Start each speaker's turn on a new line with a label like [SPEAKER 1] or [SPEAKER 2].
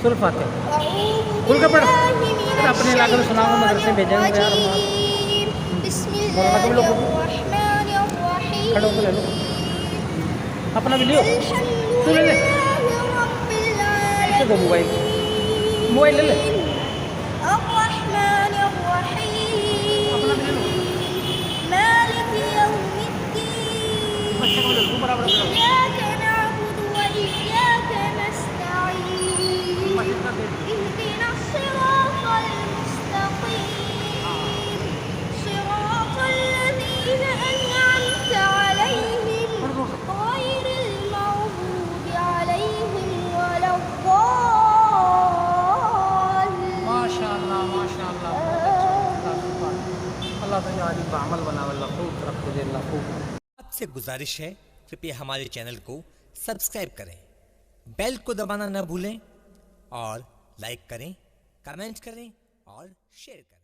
[SPEAKER 1] सूरह फातिहा खुल के पढ़। अरे अपने इलाके में सुनाऊंगा, मदरसे भेजेंगे यार। मौलाना को भी लो, खड़े होकर ले लो, अपना भी लियो। तू ले ले, दो मोबाइल, मोबाइल ले ले, अपना भी ले लो। बच्चे को ले लो, बराबर ले लो। माशाअल्लाह माशाअल्लाह, अल्लाह ताला बामल बना वल्लाह।
[SPEAKER 2] आपसे गुजारिश है, कृपया हमारे चैनल को सब्सक्राइब करें, बेल को दबाना न भूलें और लाइक करें, कमेंट करें और शेयर करें।